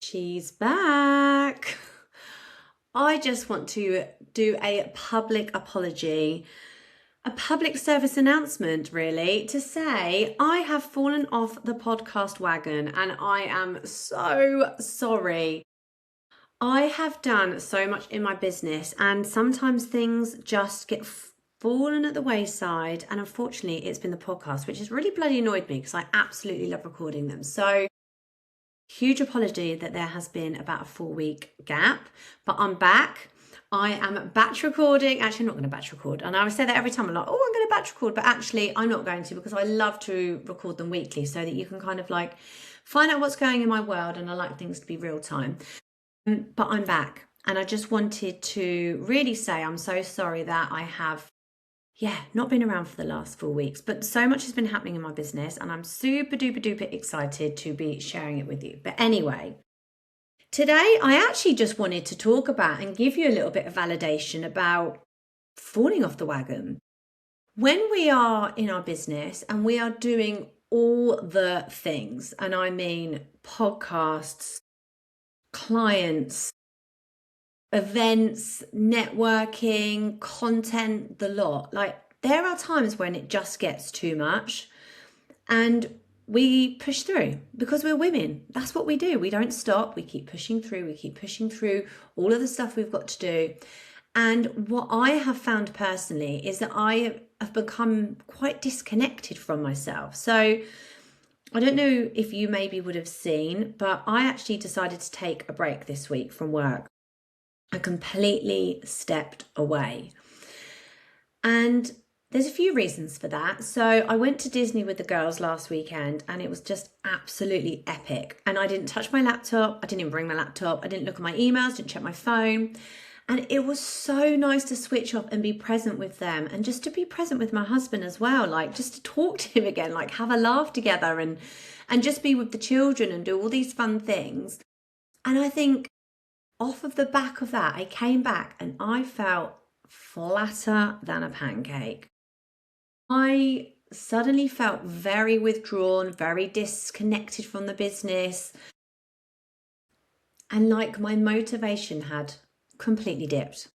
She's back. I just want to do a public apology, a public service announcement, really, to say I have fallen off the podcast wagon and I am so sorry. I have done so much in my business and sometimes things just get fallen at the wayside. And unfortunately, it's been the podcast, which has really bloody annoyed me because I absolutely love recording them. So huge apology that there has been about a 4-week gap, but I'm back. I am batch recording. Actually, I'm not going to batch record. And I would say that every time I'm like, oh, I'm going to batch record. But actually, I'm not going to because I love to record them weekly so that you can kind of like find out what's going in my world. And I like things to be real time. But I'm back. And I just wanted to really say I'm so sorry that I have not been around for the last 4 weeks, but so much has been happening in my business and I'm super duper duper excited to be sharing it with you. But anyway, today I actually just wanted to talk about and give you a little bit of validation about falling off the wagon. When we are in our business and we are doing all the things, and I mean podcasts, clients, events, networking, content, the lot. Like there are times when it just gets too much and we push through because we're women. That's what we do. We don't stop. We keep pushing through. We keep pushing through all of the stuff we've got to do. And what I have found personally is that I have become quite disconnected from myself. So I don't know if you maybe would have seen, but I actually decided to take a break this week from work. I completely stepped away. And there's a few reasons for that. So I went to Disney with the girls last weekend and it was just absolutely epic. And I didn't touch my laptop. I didn't even bring my laptop. I didn't look at my emails, didn't check my phone. And it was so nice to switch off and be present with them and just to be present with my husband as well. Like just to talk to him again, like have a laugh together and just be with the children and do all these fun things. And I think off of the back of that, I came back and I felt flatter than a pancake. I suddenly felt very withdrawn, very disconnected from the business. And like my motivation had completely dipped.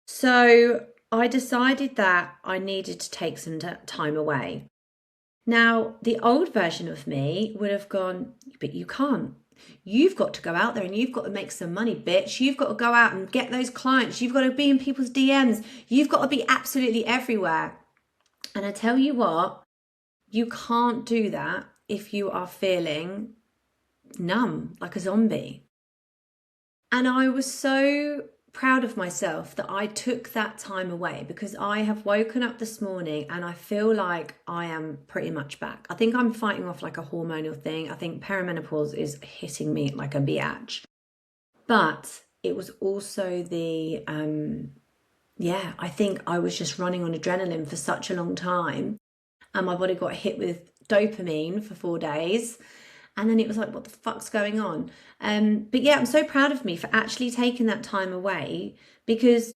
So I decided that I needed to take some time away. Now, the old version of me would have gone, but you can't. You've got to go out there and you've got to make some money, bitch. You've got to go out and get those clients. You've got to be in people's DMs. You've got to be absolutely everywhere. And I tell you what, you can't do that if you are feeling numb, like a zombie. And I was so proud of myself that I took that time away because I have woken up this morning and I feel like I am pretty much back. I think I'm fighting off like a hormonal thing. I think perimenopause is hitting me like a biatch. But it was also the, I think I was just running on adrenaline for such a long time and my body got hit with dopamine for 4 days. And then it was like, what the fuck's going on? But yeah, I'm so proud of me for actually taking that time away because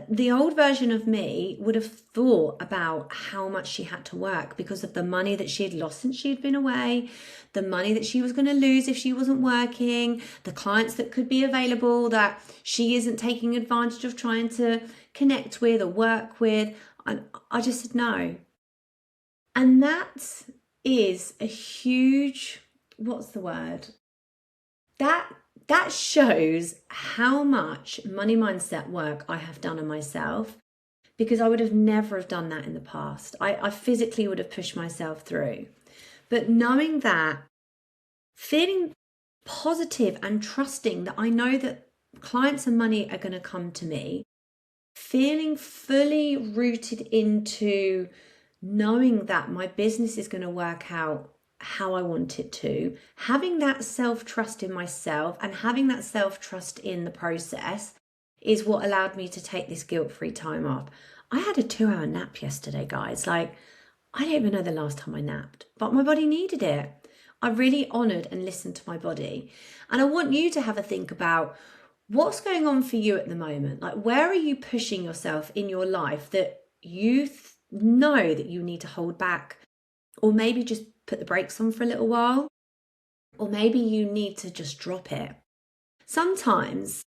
the old version of me would have thought about how much she had to work because of the money that she had lost since she had been away, the money that she was going to lose if she wasn't working, the clients that could be available that she isn't taking advantage of trying to connect with or work with. And I just said no. And that is a huge... what's the word? That shows how much money mindset work I have done on myself because I would have never have done that in the past. I physically would have pushed myself through. But knowing that, feeling positive and trusting that I know that clients and money are going to come to me, feeling fully rooted into knowing that my business is going to work out how I want it to, having that self-trust in myself and having that self-trust in the process is what allowed me to take this guilt-free time off. I had a 2-hour nap yesterday, guys. Like, I don't even know the last time I napped, but my body needed it. I really honoured and listened to my body. And I want you to have a think about what's going on for you at the moment. Like, where are you pushing yourself in your life that you know that you need to hold back or maybe just put the brakes on for a little while? or maybe you need to just drop it. Sometimes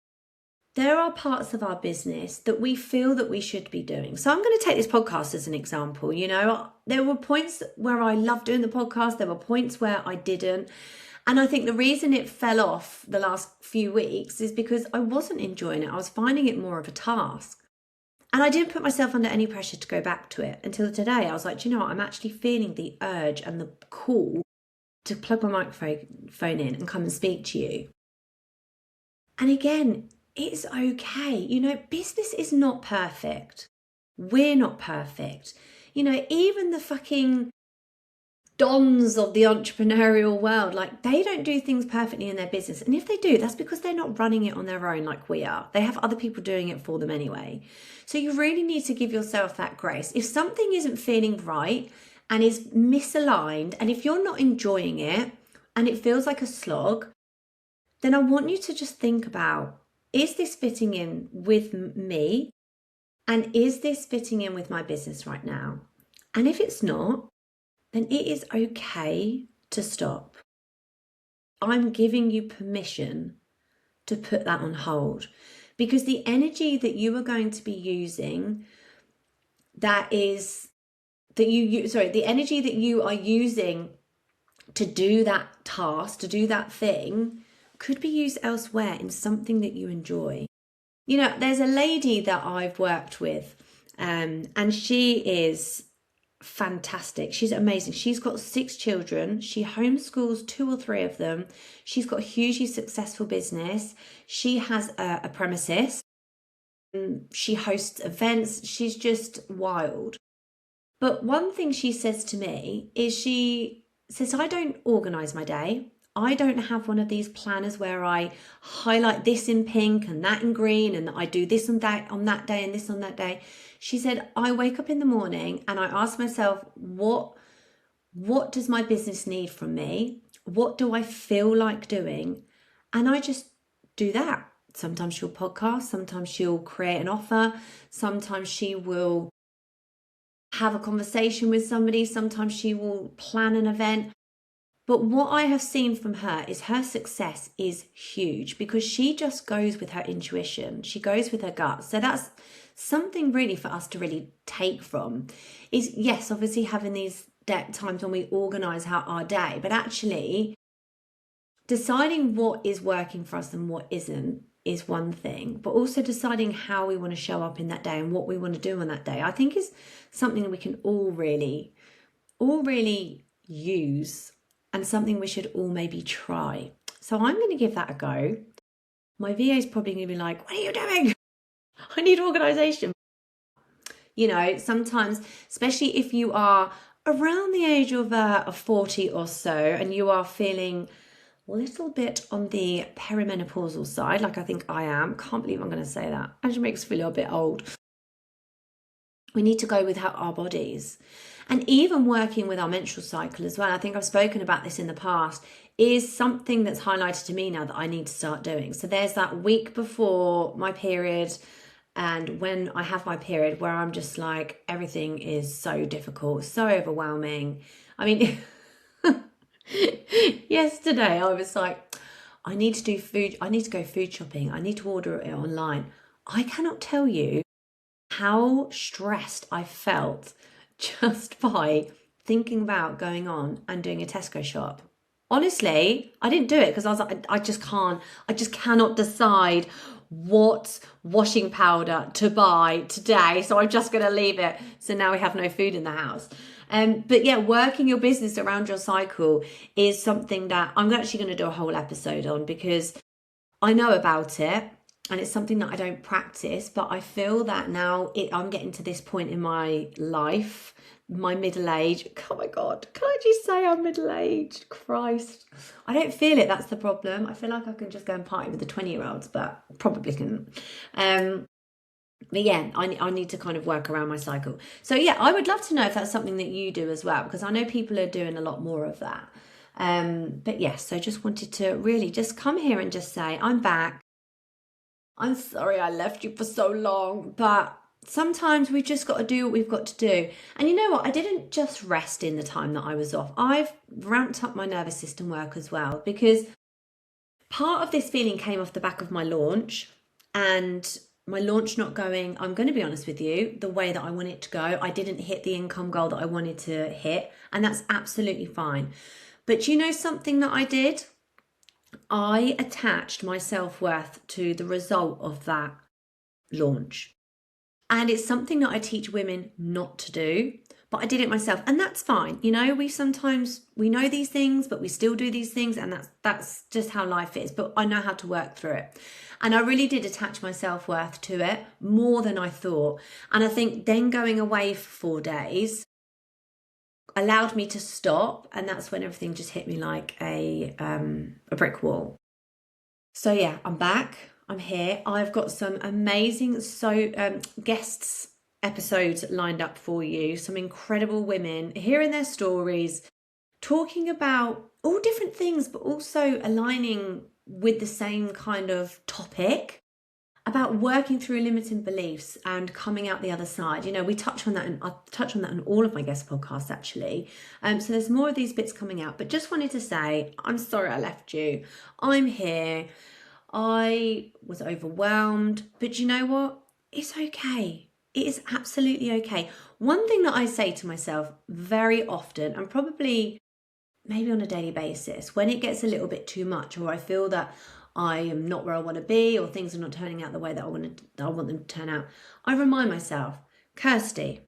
there are parts of our business that we feel that we should be doing. So I'm going to take this podcast as an example. You know, there were points where I loved doing the podcast. There were points where I didn't. And I think the reason it fell off the last few weeks is because I wasn't enjoying it. I was finding it more of a task. And I didn't put myself under any pressure to go back to it until today. I was like, do you know what? I'm actually feeling the urge and the call to plug my microphone in and come and speak to you. And again, it's okay. You know, business is not perfect. We're not perfect. You know, even the fucking dons of the entrepreneurial world, like, they don't do things perfectly in their business. And if they do, that's because they're not running it on their own like we are. They have other people doing it for them anyway. So you really need to give yourself that grace. If something isn't feeling right and is misaligned, and if you're not enjoying it and it feels like a slog, then I want you to just think about, is this fitting in with me? And is this fitting in with my business right now? And if it's not, then it is okay to stop. I'm giving you permission to put that on hold, because the energy that you are going to be using, the energy that you are using to do that task, to do that thing, could be used elsewhere in something that you enjoy. You know, there's a lady that I've worked with, and she is fantastic. She's amazing. She's got 6 children. She homeschools 2 or 3 of them. She's got a hugely successful business. She has a premises. She hosts events. She's just wild. But one thing she says to me is, she says, I don't organise my day. I don't have one of these planners where I highlight this in pink and that in green, and I do this on that day and this on that day. She said, I wake up in the morning and I ask myself, what does my business need from me? What do I feel like doing? And I just do that. Sometimes she'll podcast, sometimes she'll create an offer, sometimes she will have a conversation with somebody, sometimes she will plan an event. But what I have seen from her is her success is huge because she just goes with her intuition. She goes with her gut. So that's something really for us to really take from, is, yes, obviously having these times when we organise out our day, but actually deciding what is working for us and what isn't is one thing, but also deciding how we want to show up in that day and what we want to do on that day, I think is something that we can all really use, and something we should all maybe try. So I'm going to give that a go. My VA is probably going to be like, what are you doing? I need organisation. You know, sometimes, especially if you are around the age of 40 or so, and you are feeling a little bit on the perimenopausal side, like I think I am. Can't believe I'm going to say that. Actually makes me feel a bit old. We need to go with our bodies. And even working with our menstrual cycle as well, I think I've spoken about this in the past, is something that's highlighted to me now that I need to start doing. So there's that week before my period and when I have my period where I'm just like, everything is so difficult, so overwhelming. I mean, yesterday I was like, I need to do food. I need to go food shopping. I need to order it online. I cannot tell you how stressed I felt just by thinking about going on and doing a Tesco shop. Honestly, I didn't do it because I was like, I just cannot decide what washing powder to buy today. So I'm just going to leave it. So now we have no food in the house. But yeah, working your business around your cycle is something that I'm actually going to do a whole episode on, because I know about it. And it's something that I don't practice, but I feel that now I'm getting to this point in my life, my middle age. Oh my God, can I just say I'm middle-aged? Christ. I don't feel it, that's the problem. I feel like I can just go and party with the 20-year-olds, but probably can. But yeah, I need to kind of work around my cycle. So yeah, I would love to know if that's something that you do as well, because I know people are doing a lot more of that. But yes, so just wanted to really just come here and just say, I'm back. I'm sorry I left you for so long, but sometimes we've just got to do what we've got to do. And you know what? I didn't just rest in the time that I was off. I've ramped up my nervous system work as well, because part of this feeling came off the back of my launch, and my launch not going, I'm going to be honest with you, the way that I want it to go. I didn't hit the income goal that I wanted to hit, and that's absolutely fine. But you know something that I did? I attached my self-worth to the result of that launch. And it's something that I teach women not to do, but I did it myself, and that's fine. You know, we know these things, but we still do these things, and that's just how life is. But I know how to work through it. And I really did attach my self-worth to it more than I thought. And I think then going away for 4 days allowed me to stop, and that's when everything just hit me like a brick wall. So yeah, I'm back. I'm here. I've got some amazing guests episodes lined up for you. Some incredible women hearing their stories, talking about all different things, but also aligning with the same kind of topic about working through limiting beliefs and coming out the other side. You know, we touch on that, and I'll touch on that in all of my guest podcasts actually. So there's more of these bits coming out, but just wanted to say, I'm sorry I left you. I'm here. I was overwhelmed, but you know what? It's okay. It is absolutely okay. One thing that I say to myself very often, and probably maybe on a daily basis, when it gets a little bit too much, or I feel that I am not where I want to be, or things are not turning out the way that I want them to turn out, I remind myself, Kirsty,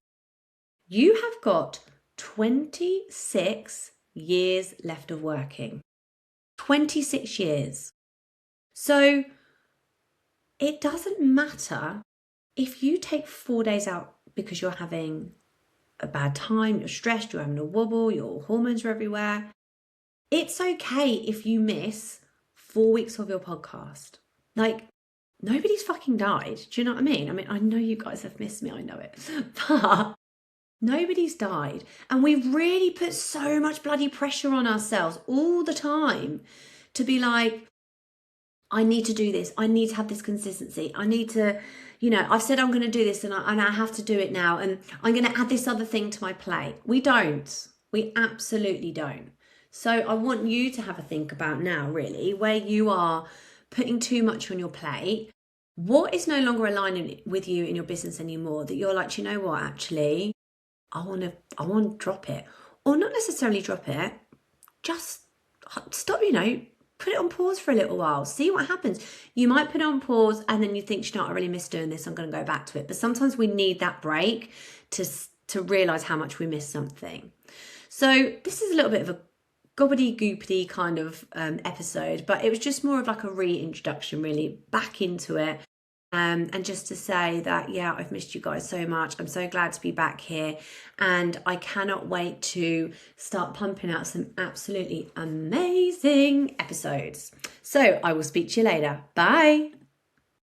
you have got 26 years left of working. 26 years. So it doesn't matter if you take 4 days out because you're having a bad time, you're stressed, you're having a wobble, your hormones are everywhere. It's okay if you miss 4 weeks of your podcast. Like, nobody's fucking died. Do you know what I mean? I mean, I know you guys have missed me, I know it. But nobody's died. And we really put so much bloody pressure on ourselves all the time to be like, I need to do this. I need to have this consistency. I need to, you know, I've said I'm going to do this, and I have to do it now. And I'm going to add this other thing to my plate. We don't. We absolutely don't. So I want you to have a think about now, really, where you are putting too much on your plate. What is no longer aligning with you in your business anymore, that you're like, you know what, actually, I want to drop it. Or not necessarily drop it, just stop, you know, put it on pause for a little while, see what happens. You might put it on pause and then you think, you know what, I really miss doing this, I'm going to go back to it. But sometimes we need that break to realise how much we miss something. So this is a little bit of a gobbity-goopity kind of episode, but it was just more of like a reintroduction really back into it. And just to say that, yeah, I've missed you guys so much. I'm so glad to be back here, and I cannot wait to start pumping out some absolutely amazing episodes. So I will speak to you later. Bye.